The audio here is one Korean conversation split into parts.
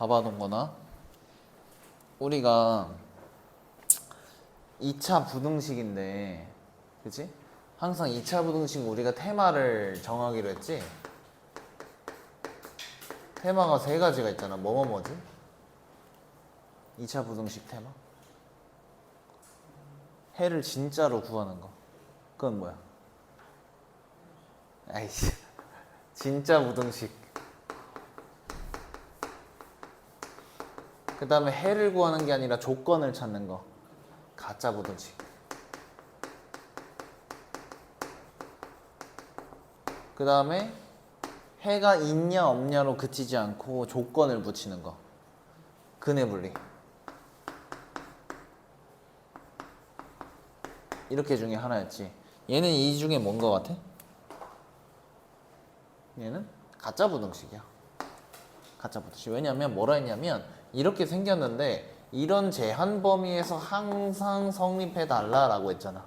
봐봐둔 거나 우리가 2차 부등식인데 그치? 항상 2차 부등식 우리가 테마를 정하기로 했지? 테마가 세 가지가 있잖아. 뭐지? 2차 부등식 테마? 해를 진짜로 구하는 거. 그건 뭐야? 아이씨. 진짜 부등식. 그 다음에 해를 구하는 게 아니라 조건을 찾는 거. 가짜 부등식. 그 다음에 해가 있냐 없냐로 그치지 않고 조건을 붙이는 거. 근해 분리. 이렇게 중에 하나였지. 얘는 이 중에 뭔 거 같아? 얘는 가짜 부등식이야. 가짜 부등식. 왜냐면 뭐라 했냐면 이렇게 생겼는데 이런 제한 범위에서 항상 성립해 달라라고 했잖아.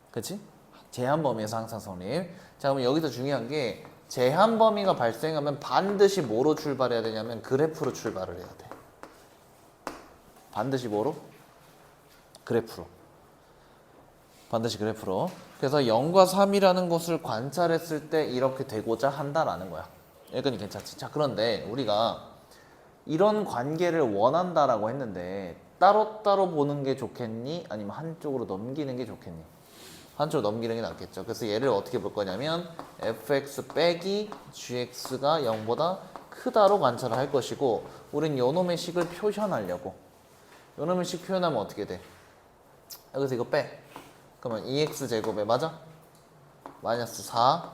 그치? 제한 범위에서 항상 성립. 자, 그럼 여기서 중요한 게 제한 범위가 발생하면 반드시 뭐로 출발해야 되냐면 그래프로 출발을 해야 돼. 반드시 뭐로? 그래프로. 반드시 그래프로. 그래서 0과 3이라는 것을 관찰했을 때 이렇게 되고자 한다라는 거야. 여기까지 괜찮지? 자, 그런데 우리가 이런 관계를 원한다라고 했는데 따로따로 보는 게 좋겠니? 아니면 한쪽으로 넘기는 게 좋겠니? 한쪽으로 넘기는 게 낫겠죠. 그래서 얘를 어떻게 볼 거냐면 fx 빼기 gx가 0보다 크다로 관찰을 할 것이고 우린 요놈의 식을 표현하려고 요놈의 식 표현하면 어떻게 돼? 여기서 이거 빼. 그러면 2x제곱에 맞아? 마이너스 4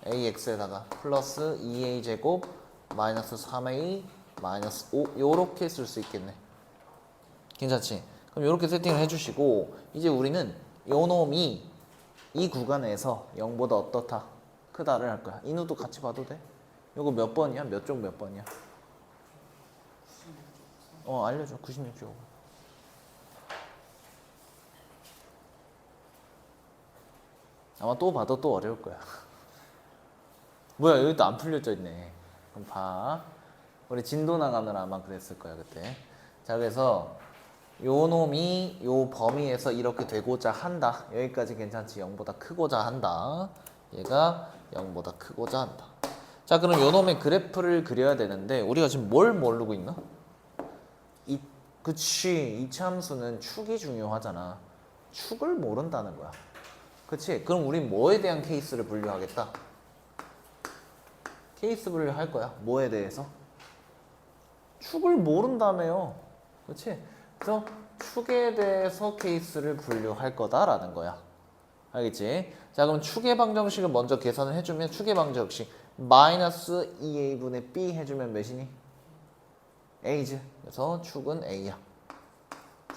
ax에다가 플러스 2a제곱 마이너스 3a 마이너스 5 요렇게 쓸 수 있겠네. 괜찮지? 그럼 요렇게 세팅을 해주시고 이제 우리는 요 놈이 이 구간에서 0보다 어떻다? 크다를 할 거야. 인우도 같이 봐도 돼? 요거 몇 번이야? 몇 쪽 몇 번이야? 알려줘. 96쪽. 아마 또 봐도 또 어려울 거야. 뭐야, 여기 또 안 풀려져 있네. 그럼 봐. 우리 진도 나가느라 아마 그랬을 거야, 그때. 자, 그래서 요 놈이 요 범위에서 이렇게 되고자 한다. 여기까지 괜찮지? 0보다 크고자 한다. 얘가 0보다 크고자 한다. 자, 그럼 요 놈의 그래프를 그려야 되는데 우리가 지금 뭘 모르고 있나? 그치. 이 참수는 축이 중요하잖아. 축을 모른다는 거야. 그치? 그럼 우린 뭐에 대한 케이스를 분류하겠다? 케이스 분류할 거야. 뭐에 대해서? 축을 모른다며요. 그치? 그래서 축에 대해서 케이스를 분류할 거다라는 거야. 알겠지? 자, 그럼 축의 방정식을 먼저 계산을 해주면 축의 방정식 마이너스 2a분의 b 해주면 몇이니? a지. 그래서 축은 a야.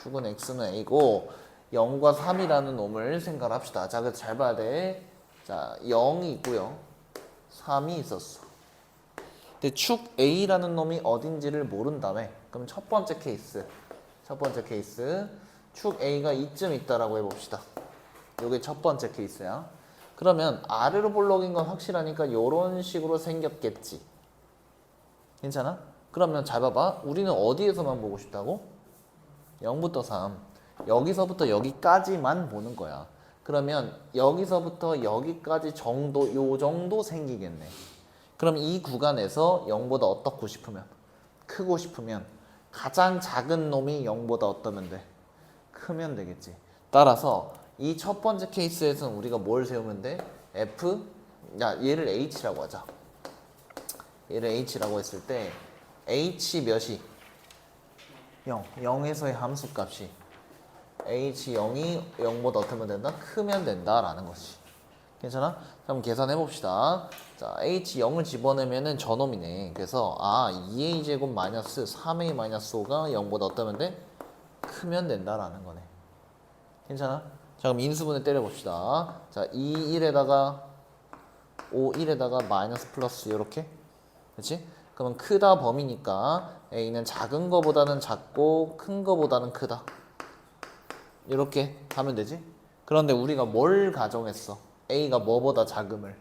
축은 x는 a고 0과 3이라는 놈을 생각합시다. 자, 그래서 잘 봐야 돼. 자, 0이 있고요. 3이 있었어. 근데 축 A라는 놈이 어딘지를 모른 다음에 그럼 첫 번째 케이스 축 A가 이쯤 있다라고 해봅시다. 요게 첫 번째 케이스야. 그러면 아래로 볼록인 건 확실하니까 요런 식으로 생겼겠지. 괜찮아? 그러면 잘 봐봐. 우리는 어디에서만 보고 싶다고? 0부터 3. 여기서부터 여기까지만 보는 거야. 그러면 여기서부터 여기까지 정도, 요 정도 생기겠네. 그럼 이 구간에서 0보다 어떻고 싶으면? 크고 싶으면 가장 작은 놈이 0보다 어떠면 돼? 크면 되겠지. 따라서 이 첫 번째 케이스에서는 우리가 뭘 세우면 돼? F, 얘를 H라고 하자. 얘를 H라고 했을 때 H 몇이? 0. 0에서의 함수값이 H0이 0보다 어떻게 된다? 크면 된다라는 거지. 괜찮아? 그럼 계산해 봅시다. 자, H0을 집어내면은 저놈이네. 그래서 2a제곱 마이너스 3a 마이너스 5가 0보다 어떠면 돼? 크면 된다라는 거네. 괜찮아? 자, 그럼 인수분해 때려 봅시다. 자, 2, 1에다가 5, 1에다가 마이너스 플러스 이렇게. 그렇지? 그러면 크다 범위니까 a는 작은 거보다는 작고 큰 거보다는 크다. 이렇게 하면 되지? 그런데 우리가 뭘 가정했어? A가 뭐보다 작음을.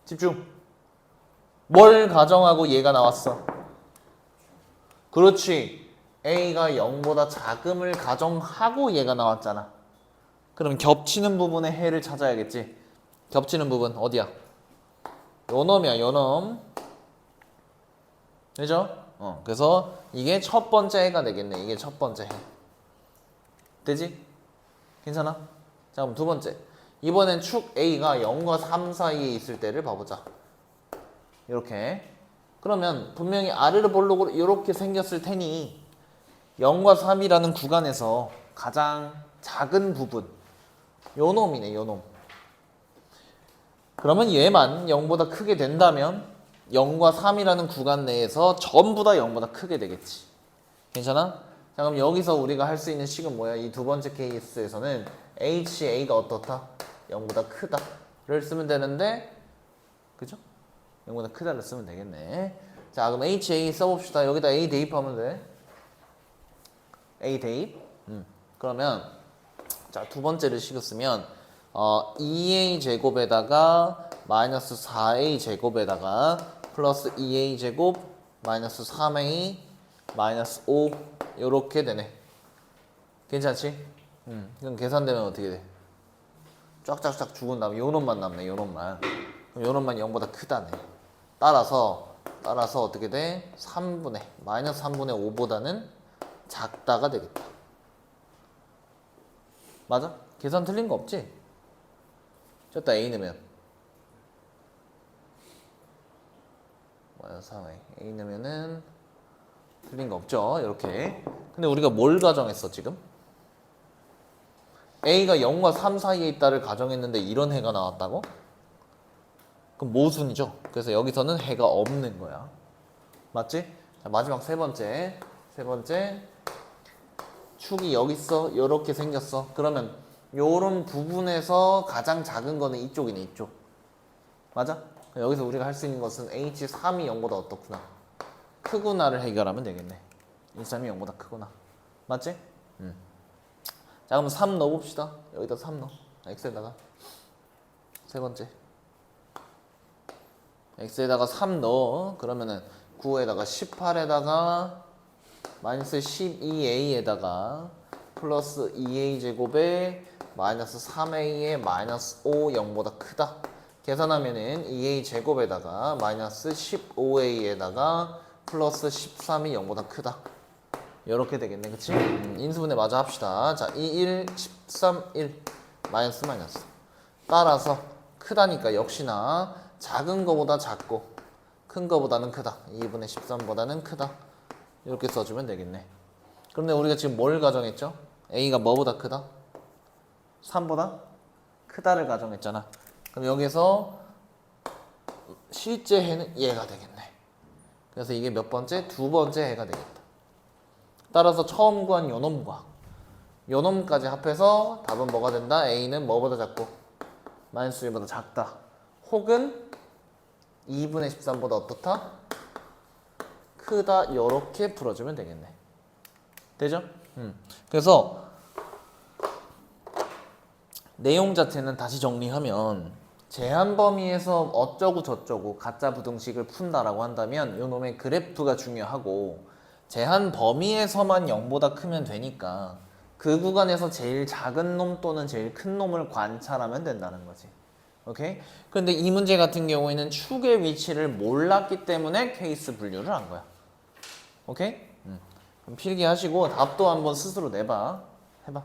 집중. 뭘 가정하고 얘가 나왔어? 그렇지. A가 0보다 작음을 가정하고 얘가 나왔잖아. 그럼 겹치는 부분의 해를 찾아야겠지. 겹치는 부분 어디야? 요 놈이야, 요 놈. 그죠? 그래서 이게 첫 번째 해가 되겠네. 이게 첫 번째 해. 되지? 괜찮아? 자, 그럼 두 번째. 이번엔 축 A가 0과 3 사이에 있을 때를 봐보자. 이렇게. 그러면 분명히 아르르 볼록으로 이렇게 생겼을 테니 0과 3이라는 구간에서 가장 작은 부분 요 놈이네, 요 놈. 그러면 얘만 0보다 크게 된다면 0과 3이라는 구간 내에서 전부 다 0보다 크게 되겠지. 괜찮아? 자, 그럼 여기서 우리가 할 수 있는 식은 뭐야? 이 두 번째 케이스에서는 HA가 어떻다? 0보다 크다를 쓰면 되는데, 그죠? 0보다 크다를 쓰면 되겠네. 자, 그럼 HA 써봅시다. 여기다 A 대입하면 돼. A 대입. 그러면 자, 두 번째를 식을 쓰면 2A 제곱에다가 마이너스 4A 제곱에다가 플러스 2A 제곱 마이너스 3A 마이너스 5 요렇게 되네. 괜찮지? 그럼 계산되면 어떻게 돼? 쫙쫙쫙 죽은 다음에 요 놈만 남네. 요 놈만. 그럼 요 놈만 0보다 크다네. 따라서 어떻게 돼? 3분의 마이너스 3분의 5보다는 작다가 되겠다. 맞아? 계산 틀린 거 없지? 저기다 A 넣으면 마이너스 3A A 넣으면은 틀린 거 없죠? 이렇게. 근데 우리가 뭘 가정했어 지금? A가 0과 3 사이에 있다를 가정했는데 이런 해가 나왔다고? 그럼 모순이죠. 그래서 여기서는 해가 없는 거야. 맞지? 자, 마지막 세 번째 축이 여기 있어. 요렇게 생겼어. 그러면 요런 부분에서 가장 작은 거는 이쪽이네. 이쪽. 맞아? 여기서 우리가 할 수 있는 것은 H3이 0보다 어떻구나? 크구나를 해결하면 되겠네. H3이 0보다 크구나. 맞지? 자, 그럼 3 넣어봅시다. 여기다 3 넣어. X에다가 세 번째 X에다가 3 넣어. 그러면은 9에다가 18에다가 마이너스 12A에다가 플러스 2A 제곱에 마이너스 3A에 마이너스 5 0보다 크다. 계산하면은 2A 제곱에다가 마이너스 15A에다가 플러스 13이 0보다 크다. 이렇게 되겠네. 그치? 인수분해 마저 합시다. 자, 2, 1, 13, 1 마이너스 마이너스. 따라서 크다니까 역시나 작은 거보다 작고 큰 거보다는 크다. 2분의 13보다는 크다. 이렇게 써주면 되겠네. 그런데 우리가 지금 뭘 가정했죠? A가 뭐보다 크다? 3보다 크다를 가정했잖아. 그럼 여기서 실제 해는 얘가 되겠네. 그래서 이게 몇 번째? 두 번째 해가 되겠다. 따라서 처음 구한 요놈과 요놈까지 합해서 답은 뭐가 된다? A는 뭐보다 작고 마이너스 1보다 작다. 혹은 2분의 13보다 어떻다? 크다. 요렇게 풀어주면 되겠네. 되죠? 그래서 내용 자체는 다시 정리하면 제한 범위에서 어쩌고 저쩌고 가짜 부등식을 푼다라고 한다면 요 놈의 그래프가 중요하고 제한 범위에서만 0보다 크면 되니까 그 구간에서 제일 작은 놈 또는 제일 큰 놈을 관찰하면 된다는 거지. 오케이? 그런데 이 문제 같은 경우에는 축의 위치를 몰랐기 때문에 케이스 분류를 한 거야. 오케이? 그럼 필기하시고 답도 한번 스스로 내봐. 해봐.